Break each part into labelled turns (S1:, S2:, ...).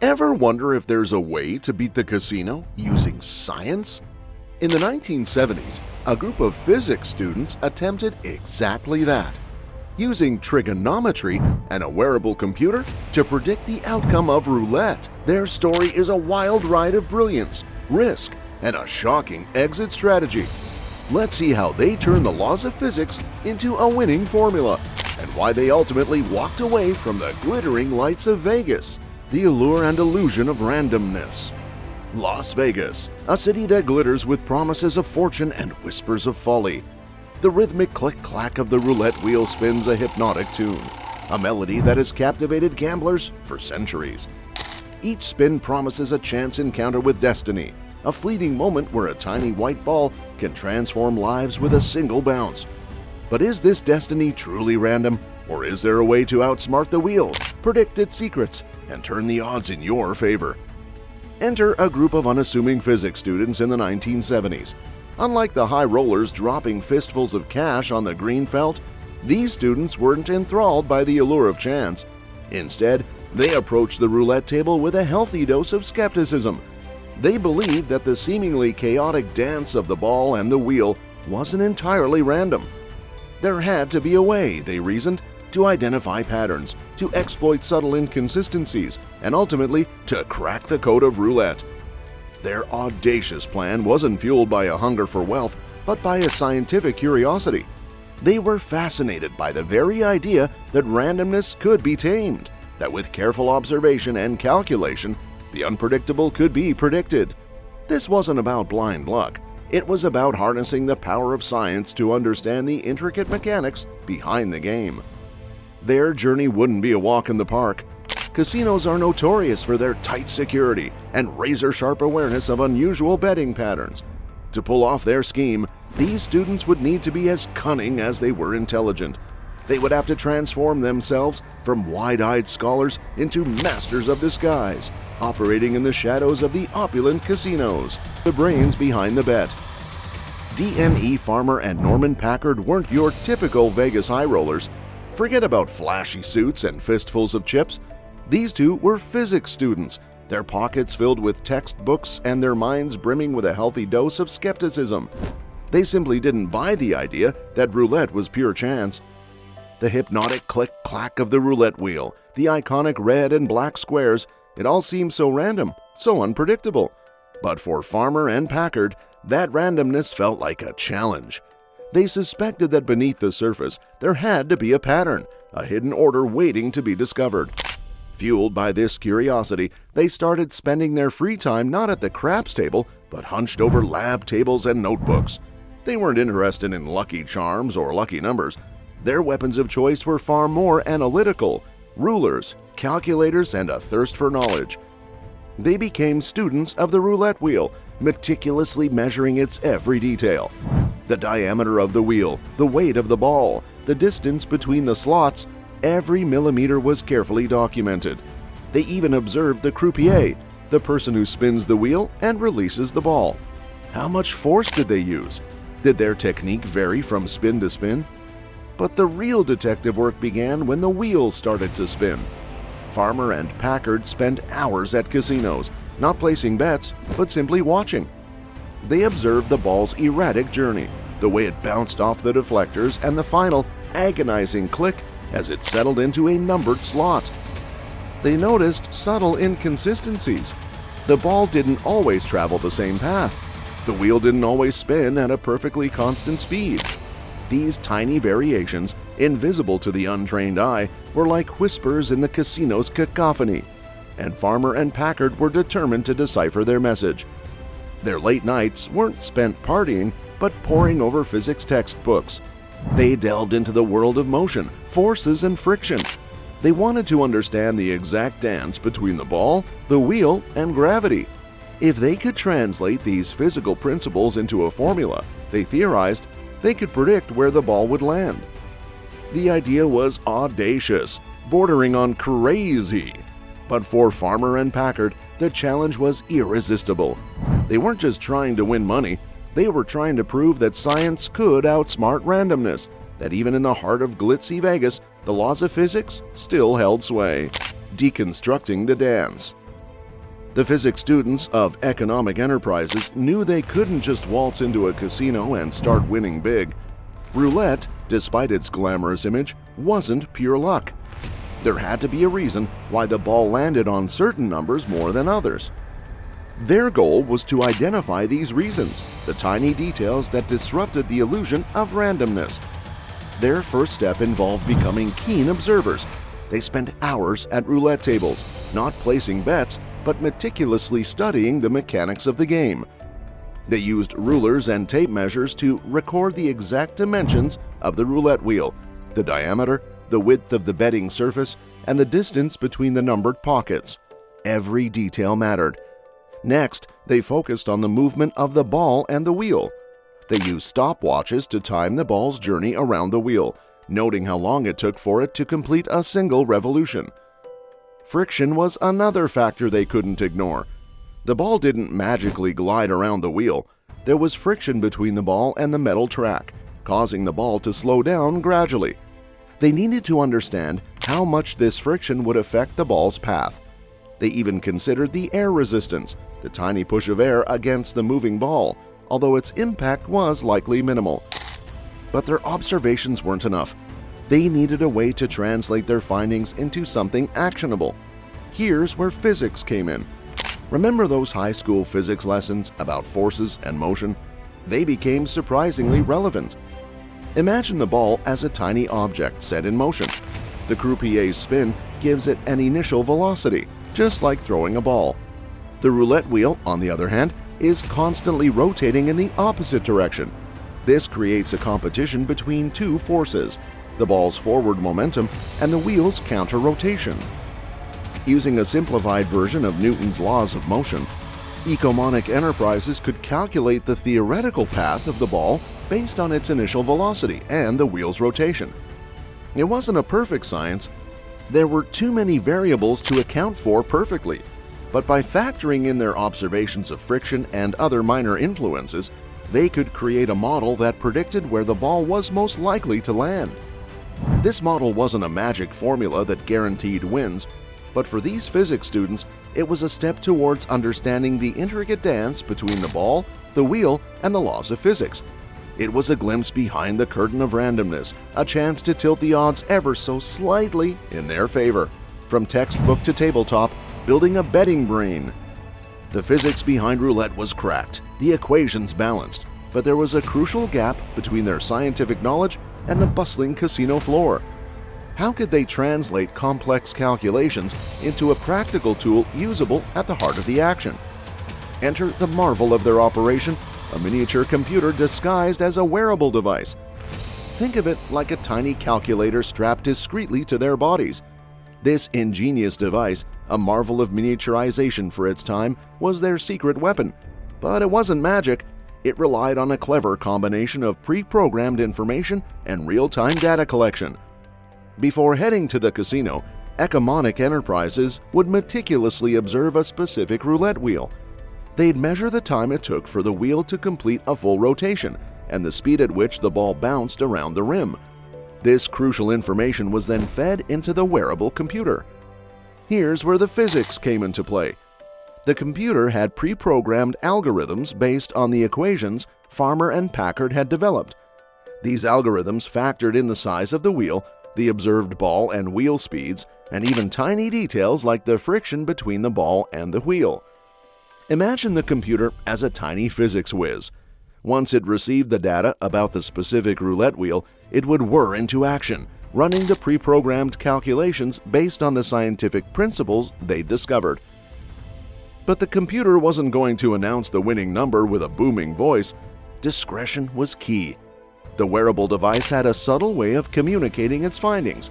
S1: Ever wonder if there's a way to beat the casino using science? In the 1970s, a group of physics students attempted exactly that, using trigonometry and a wearable computer to predict the outcome of roulette. Their story is a wild ride of brilliance, risk, and a shocking exit strategy. Let's see how they turned the laws of physics into a winning formula, and why they ultimately walked away from the glittering lights of Vegas. The allure and illusion of randomness. Las Vegas, a city that glitters with promises of fortune and whispers of folly. The rhythmic click-clack of the roulette wheel spins a hypnotic tune, a melody that has captivated gamblers for centuries. Each spin promises a chance encounter with destiny, a fleeting moment where a tiny white ball can transform lives with a single bounce. But is this destiny truly random, or is there a way to outsmart the wheel, predict its secrets, and turn the odds in your favor? Enter a group of unassuming physics students in the 1970s. Unlike the high rollers dropping fistfuls of cash on the green felt, these students weren't enthralled by the allure of chance. Instead, they approached the roulette table with a healthy dose of skepticism. They believed that the seemingly chaotic dance of the ball and the wheel wasn't entirely random. There had to be a way, they reasoned, to identify patterns, to exploit subtle inconsistencies, and ultimately to crack the code of roulette. Their audacious plan wasn't fueled by a hunger for wealth, but by a scientific curiosity. They were fascinated by the very idea that randomness could be tamed, that with careful observation and calculation, the unpredictable could be predicted. This wasn't about blind luck. It was about harnessing the power of science to understand the intricate mechanics behind the game. Their journey wouldn't be a walk in the park. Casinos are notorious for their tight security and razor-sharp awareness of unusual betting patterns. To pull off their scheme, these students would need to be as cunning as they were intelligent. They would have to transform themselves from wide-eyed scholars into masters of disguise, operating in the shadows of the opulent casinos, the brains behind the bet. D.N.E. Farmer and Norman Packard weren't your typical Vegas high rollers. Forget about flashy suits and fistfuls of chips. These two were physics students, their pockets filled with textbooks and their minds brimming with a healthy dose of skepticism. They simply didn't buy the idea that roulette was pure chance. The hypnotic click-clack of the roulette wheel, the iconic red and black squares, it all seemed so random, so unpredictable. But for Farmer and Packard, that randomness felt like a challenge. They suspected that beneath the surface, there had to be a pattern, a hidden order waiting to be discovered. Fueled by this curiosity, they started spending their free time not at the craps table, but hunched over lab tables and notebooks. They weren't interested in lucky charms or lucky numbers. Their weapons of choice were far more analytical: rulers, calculators, and a thirst for knowledge. They became students of the roulette wheel, meticulously measuring its every detail. The diameter of the wheel, the weight of the ball, the distance between the slots, every millimeter was carefully documented. They even observed the croupier, the person who spins the wheel and releases the ball. How much force did they use? Did their technique vary from spin to spin? But the real detective work began when the wheel started to spin. Farmer and Packard spent hours at casinos, not placing bets, but simply watching. They observed the ball's erratic journey, the way it bounced off the deflectors, and the final, agonizing click as it settled into a numbered slot. They noticed subtle inconsistencies. The ball didn't always travel the same path. The wheel didn't always spin at a perfectly constant speed. These tiny variations, invisible to the untrained eye, were like whispers in the casino's cacophony, and Farmer and Packard were determined to decipher their message. Their late nights weren't spent partying, but poring over physics textbooks. They delved into the world of motion, forces, and friction. They wanted to understand the exact dance between the ball, the wheel, and gravity. If they could translate these physical principles into a formula, they theorized, they could predict where the ball would land. The idea was audacious, bordering on crazy. But for Farmer and Packard, the challenge was irresistible. They weren't just trying to win money, they were trying to prove that science could outsmart randomness, that even in the heart of glitzy Vegas, the laws of physics still held sway. Deconstructing the dance. The physics students of economic enterprises knew they couldn't just waltz into a casino and start winning big. Roulette, despite its glamorous image, wasn't pure luck. There had to be a reason why the ball landed on certain numbers more than others. Their goal was to identify these reasons, the tiny details that disrupted the illusion of randomness. Their first step involved becoming keen observers. They spent hours at roulette tables, not placing bets, but meticulously studying the mechanics of the game. They used rulers and tape measures to record the exact dimensions of the roulette wheel, the diameter, the width of the betting surface, and the distance between the numbered pockets. Every detail mattered. Next, they focused on the movement of the ball and the wheel. They used stopwatches to time the ball's journey around the wheel, noting how long it took for it to complete a single revolution. Friction was another factor they couldn't ignore. The ball didn't magically glide around the wheel. There was friction between the ball and the metal track, causing the ball to slow down gradually. They needed to understand how much this friction would affect the ball's path. They even considered the air resistance, the tiny push of air against the moving ball, although its impact was likely minimal. But their observations weren't enough. They needed a way to translate their findings into something actionable. Here's where physics came in. Remember those high school physics lessons about forces and motion? They became surprisingly relevant. Imagine the ball as a tiny object set in motion. The croupier's spin gives it an initial velocity, just like throwing a ball. The roulette wheel, on the other hand, is constantly rotating in the opposite direction. This creates a competition between two forces, the ball's forward momentum and the wheel's counter-rotation. Using a simplified version of Newton's laws of motion, economic enterprises could calculate the theoretical path of the ball based on its initial velocity and the wheel's rotation. It wasn't a perfect science. There were too many variables to account for perfectly, but by factoring in their observations of friction and other minor influences, they could create a model that predicted where the ball was most likely to land. This model wasn't a magic formula that guaranteed wins, but for these physics students, it was a step towards understanding the intricate dance between the ball, the wheel, and the laws of physics. It was a glimpse behind the curtain of randomness, a chance to tilt the odds ever so slightly in their favor. From textbook to tabletop, building a betting brain. The physics behind roulette was cracked, the equations balanced, but there was a crucial gap between their scientific knowledge and the bustling casino floor. How could they translate complex calculations into a practical tool usable at the heart of the action? Enter the marvel of their operation, a miniature computer disguised as a wearable device. Think of it like a tiny calculator strapped discreetly to their bodies. This ingenious device, a marvel of miniaturization for its time, was their secret weapon. But it wasn't magic. It relied on a clever combination of pre-programmed information and real-time data collection. Before heading to the casino, economic enterprises would meticulously observe a specific roulette wheel. They'd measure the time it took for the wheel to complete a full rotation and the speed at which the ball bounced around the rim. This crucial information was then fed into the wearable computer. Here's where the physics came into play. The computer had pre-programmed algorithms based on the equations Farmer and Packard had developed. These algorithms factored in the size of the wheel, the observed ball and wheel speeds, and even tiny details like the friction between the ball and the wheel. Imagine the computer as a tiny physics whiz. Once it received the data about the specific roulette wheel, it would whir into action, running the pre-programmed calculations based on the scientific principles they'd discovered. But the computer wasn't going to announce the winning number with a booming voice. Discretion was key. The wearable device had a subtle way of communicating its findings.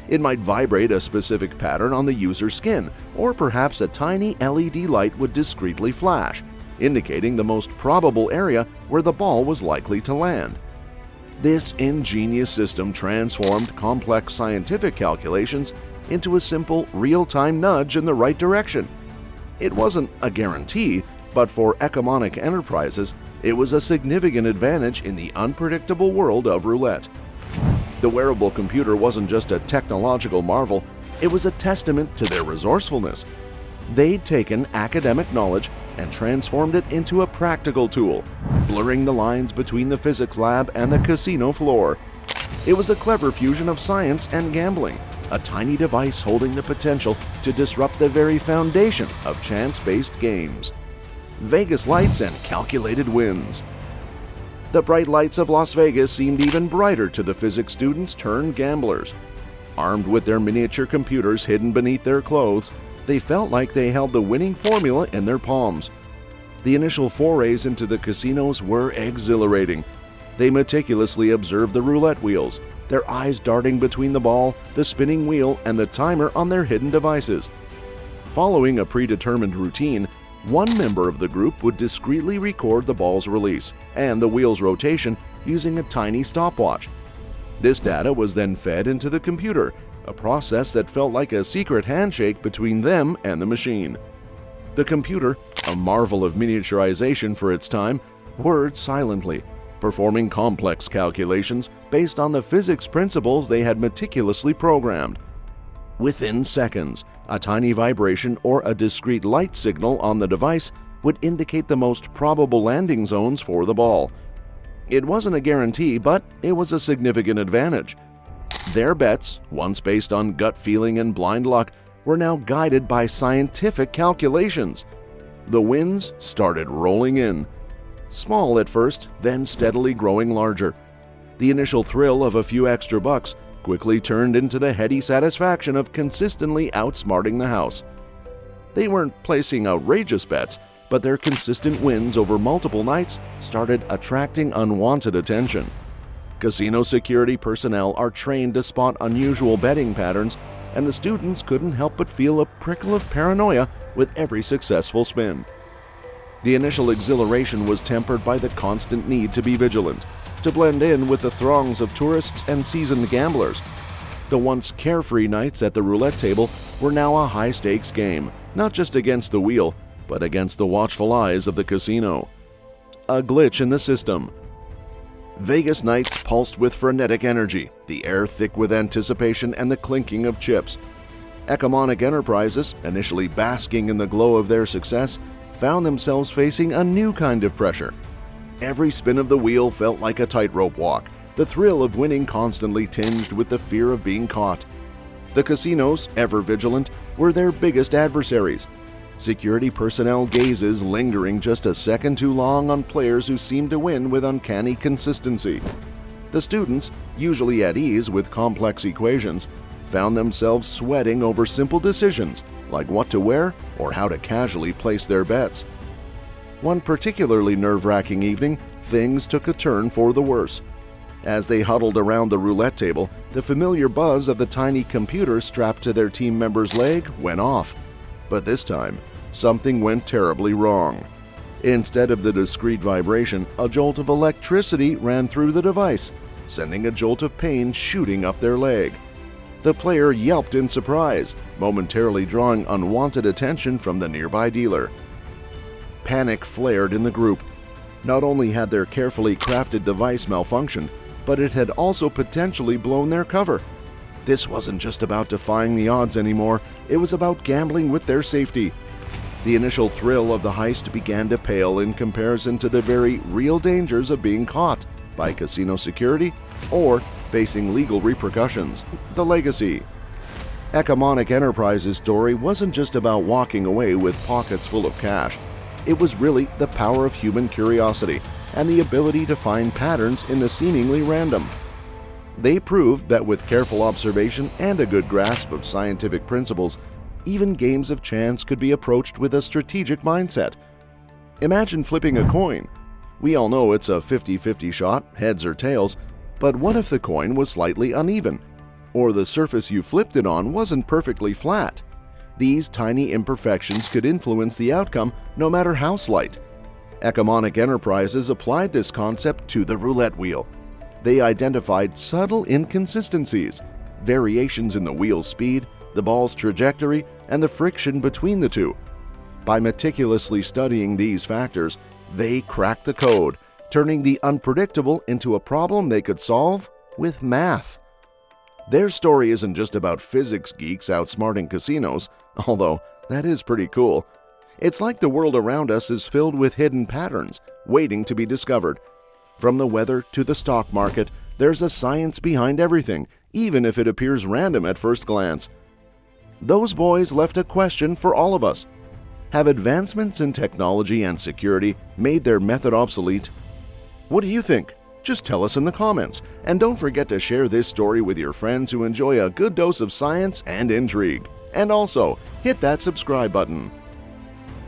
S1: It might vibrate a specific pattern on the user's skin, or perhaps a tiny LED light would discreetly flash, indicating the most probable area where the ball was likely to land. This ingenious system transformed complex scientific calculations into a simple, real-time nudge in the right direction. It wasn't a guarantee, but for economic enterprises, it was a significant advantage in the unpredictable world of roulette. The wearable computer wasn't just a technological marvel, it was a testament to their resourcefulness. They'd taken academic knowledge and transformed it into a practical tool, blurring the lines between the physics lab and the casino floor. It was a clever fusion of science and gambling, a tiny device holding the potential to disrupt the very foundation of chance-based games. Vegas lights and calculated wins. The bright lights of Las Vegas seemed even brighter to the physics students turned gamblers. Armed with their miniature computers hidden beneath their clothes, they felt like they held the winning formula in their palms. The initial forays into the casinos were exhilarating. They meticulously observed the roulette wheels, their eyes darting between the ball, the spinning wheel, and the timer on their hidden devices. Following a predetermined routine, one member of the group would discreetly record the ball's release and the wheel's rotation using a tiny stopwatch. This data was then fed into the computer, a process that felt like a secret handshake between them and the machine. The computer, a marvel of miniaturization for its time, whirred silently, performing complex calculations based on the physics principles they had meticulously programmed. Within seconds, a tiny vibration or a discrete light signal on the device would indicate the most probable landing zones for the ball. It wasn't a guarantee, but it was a significant advantage. Their bets, once based on gut feeling and blind luck, were now guided by scientific calculations. The wins started rolling in. Small at first, then steadily growing larger. The initial thrill of a few extra bucks quickly turned into the heady satisfaction of consistently outsmarting the house. They weren't placing outrageous bets, but their consistent wins over multiple nights started attracting unwanted attention. Casino security personnel are trained to spot unusual betting patterns, and the students couldn't help but feel a prickle of paranoia with every successful spin. The initial exhilaration was tempered by the constant need to be vigilant, to blend in with the throngs of tourists and seasoned gamblers. The once carefree nights at the roulette table were now a high-stakes game, not just against the wheel, but against the watchful eyes of the casino. A glitch in the system. Vegas nights pulsed with frenetic energy, the air thick with anticipation and the clinking of chips. Economic enterprises, initially basking in the glow of their success, found themselves facing a new kind of pressure. Every spin of the wheel felt like a tightrope walk, the thrill of winning constantly tinged with the fear of being caught. The casinos, ever vigilant, were their biggest adversaries. Security personnel gazes lingering just a second too long on players who seemed to win with uncanny consistency. The students, usually at ease with complex equations, found themselves sweating over simple decisions like what to wear or how to casually place their bets. One particularly nerve-wracking evening, things took a turn for the worse. As they huddled around the roulette table, the familiar buzz of the tiny computer strapped to their team member's leg went off. But this time, something went terribly wrong. Instead of the discrete vibration, a jolt of electricity ran through the device, sending a jolt of pain shooting up their leg. The player yelped in surprise, momentarily drawing unwanted attention from the nearby dealer. Panic flared in the group. Not only had their carefully crafted device malfunctioned, but it had also potentially blown their cover. This wasn't just about defying the odds anymore, it was about gambling with their safety. The initial thrill of the heist began to pale in comparison to the very real dangers of being caught by casino security or facing legal repercussions. The legacy. Economic Enterprises' story wasn't just about walking away with pockets full of cash. It was really the power of human curiosity and the ability to find patterns in the seemingly random. They proved that with careful observation and a good grasp of scientific principles, even games of chance could be approached with a strategic mindset. Imagine flipping a coin. We all know it's a 50-50 shot, heads or tails, but what if the coin was slightly uneven? Or the surface you flipped it on wasn't perfectly flat? These tiny imperfections could influence the outcome no matter how slight. Economic Enterprises applied this concept to the roulette wheel. They identified subtle inconsistencies, variations in the wheel's speed, the ball's trajectory, and the friction between the two. By meticulously studying these factors, they cracked the code, turning the unpredictable into a problem they could solve with math. Their story isn't just about physics geeks outsmarting casinos, although That is pretty cool. It's like the world around us is filled with hidden patterns, waiting to be discovered. From the weather to the stock market, there's a science behind everything, even if it appears random at first glance. Those boys left a question for all of us. Have advancements in technology and security made their method obsolete? What do you think? Just tell us in the comments, and don't forget to share this story with your friends who enjoy a good dose of science and intrigue. And also, hit that subscribe button.